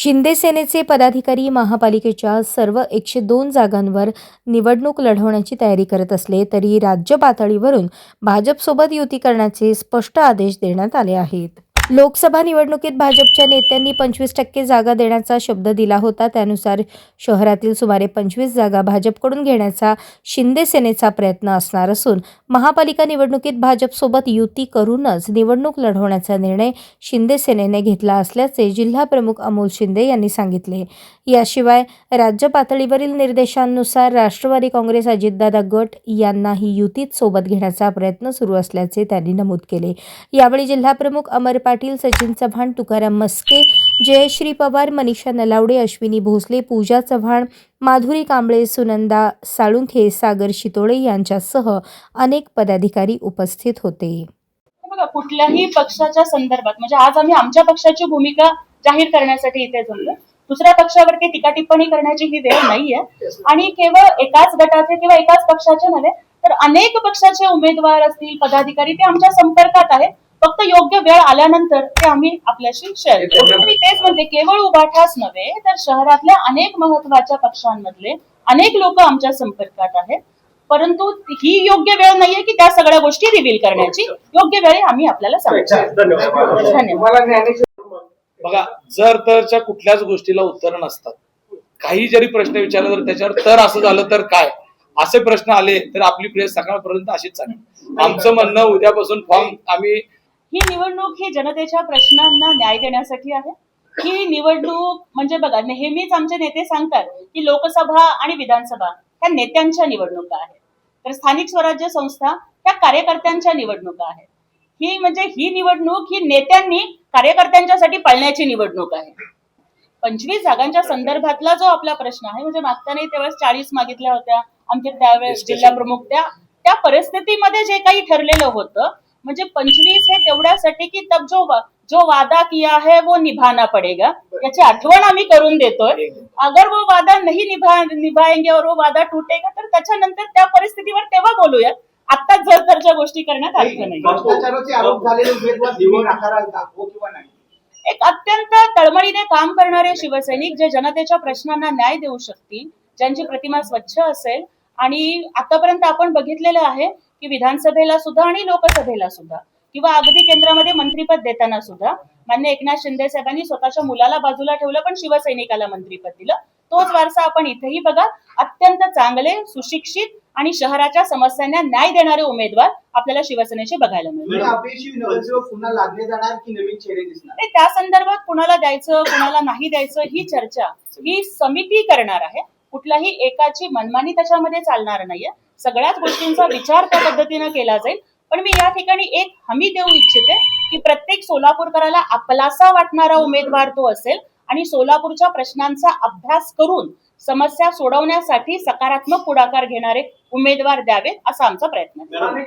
शिंदे सेनेचे पदाधिकारी महापालिकेच्या सर्व 102 जागांवर निवडणूक लढवण्याची तयारी करत असले तरी राज्य पातळीवरून भाजपसोबत युती करण्याचे स्पष्ट आदेश देण्यात आले आहेत. लोकसभा निवडणुकीत भाजपच्या नेत्यांनी 25% जागा देण्याचा शब्द दिला होता. त्यानुसार शहरातील सुमारे 25 जागा भाजपकडून घेण्याचा शिंदे सेनेचा प्रयत्न असणार असून महापालिका निवडणुकीत भाजपसोबत युती करूनच निवडणूक लढवण्याचा निर्णय शिंदे सेनेने घेतला असल्याचे जिल्हा प्रमुख अमोल शिंदे यांनी सांगितले. याशिवाय राज्य पातळीवरील निर्देशांनुसार राष्ट्रवादी काँग्रेस अजितदादा गट यांनाही युतीत सोबत घेण्याचा प्रयत्न सुरू असल्याचे त्यांनी नमूद केले. यावेळी जिल्हा प्रमुख अमर पाटील, सचिन चव्हाण, तुकाराम मस्के, जयश्री पवार, मनीषा नलावडे, अश्विनी भोसले, पूजा चव्हाण, माधुरी कांबळे, सुनंदा साळुंखे, सागर शितोळे यांच्यासह अनेक पदाधिकारी उपस्थित होते. बघा, कुठल्याही पक्षाच्या संदर्भात म्हणजे आज आम्ही आमच्या पक्षाची भूमिका जाहीर करण्यासाठी इथे जमलो. दुसऱ्या पक्षावरती टीका टिप्पणी करण्याची ही वेळ नाहीये आणि केवळ एकाच गटाचे किंवा एकाच पक्षाचे नव्हे तर अनेक पक्षाचे उमेदवार असतील, पदाधिकारी ते आमच्या संपर्कात आहेत. फक्त योग्य वेळ आल्यानंतर ते आम्ही आपल्याशी शेअर करू. मी तेच म्हणते, केवळ उभाठाच नव्हे तर शहरातल्या अनेक महत्वाच्या पक्षांमधले अनेक लोक आमच्या संपर्कात आहेत. परंतु ही योग्य वेळ नाहीये की त्या सगळ्या गोष्टी रिव्हील करण्याची. योग्य वेळी आम्ही आपल्याला सांगतो. धन्यवाद. बघा, जर तरच्या कुठल्याच गोष्टीला उत्तर नसतात. काही जरी प्रश्न विचारले तर त्याच्यावर तर असं झालं तर काय असे प्रश्न आले तर आपली प्रेस सकाळपर्यंत अशीच चालेल. आमचं म्हणणं उद्यापासून फॉर्म आम्ही ही निवडणूक ही जनतेच्या प्रश्नांना न्याय देण्यासाठी आहे. ही निवडणूक म्हणजे बघा, नेहमीच आमचे नेते सांगतात की लोकसभा आणि विधानसभा ह्या नेत्यांच्या निवडणुका आहेत, तर स्थानिक स्वराज्य संस्था ह्या कार्यकर्त्यांच्या निवडणुका आहेत. ही निवडणूक ही नेत्यांनी कार्यकर्त्यांच्यासाठी पाळण्याची निवडणूक आहे. 25 जागांच्या संदर्भातला जो आपला प्रश्न आहे, म्हणजे मागच्या नाही त्यावेळेस 40 मागितल्या होत्या आमचे त्यावेळेस जिल्हा प्रमुख, त्या परिस्थितीमध्ये जे काही ठरलेलं होतं म्हणजे 25 हे तेवढ्यासाठी की तब जो वादा किया है वो निभाना पडेगा, याची आठवण आम्ही करून देतोय. अगर वो वादा नहीं निभाएंगे और वो वादा टूटेगा तर त्याच्यानंतर त्या परिस्थितीवर तेव्हा बोलूया. आता जर गोष्टी करण्यात अर्थ नाही. एक अत्यंत तळमळीने काम करणारे शिवसैनिक जे जनतेच्या प्रश्नांना न्याय देऊ शकतील, ज्यांची प्रतिमा स्वच्छ असेल आणि आतापर्यंत आपण बघितलेलं आहे की विधानसभेला सुद्धा आणि लोकसभेला सुद्धा किंवा अगदी केंद्रामध्ये मंत्रीपद देताना सुद्धा मान्य एकनाथ शिंदे साहेबांनी स्वतःच्या मुलाला बाजूला ठेवलं पण शिवसैनिकाला मंत्रीपद दिलं. तोच वारसा आपण इथेही बघा. अत्यंत चांगले, सुशिक्षित आणि शहराच्या समस्यांना न्याय देणारे उमेदवार आपल्याला शिवसेनेचे बघायला मिळतील. त्या संदर्भात कुणाला द्यायचं कुणाला नाही द्यायचं ही चर्चा ही समिती करणार आहे. कुठल्याही एकाची मनमानी त्याच्यामध्ये चालणार नाहीये. सगळ्याच गोष्टींचा विचार त्या पद्धतीने केला जाईल. पण मी या ठिकाणी एक हमी देऊ इच्छिते की प्रत्येक सोलापूरकराला आपलासा वाटणारा उमेदवार तो असेल आणि सोलापूरच्या प्रश्नांचा अभ्यास करून समस्या सोडवण्यासाठी सकारात्मक पुढाकार घेणारे उमेदवार द्यावेत असा आमचा प्रयत्न आहे.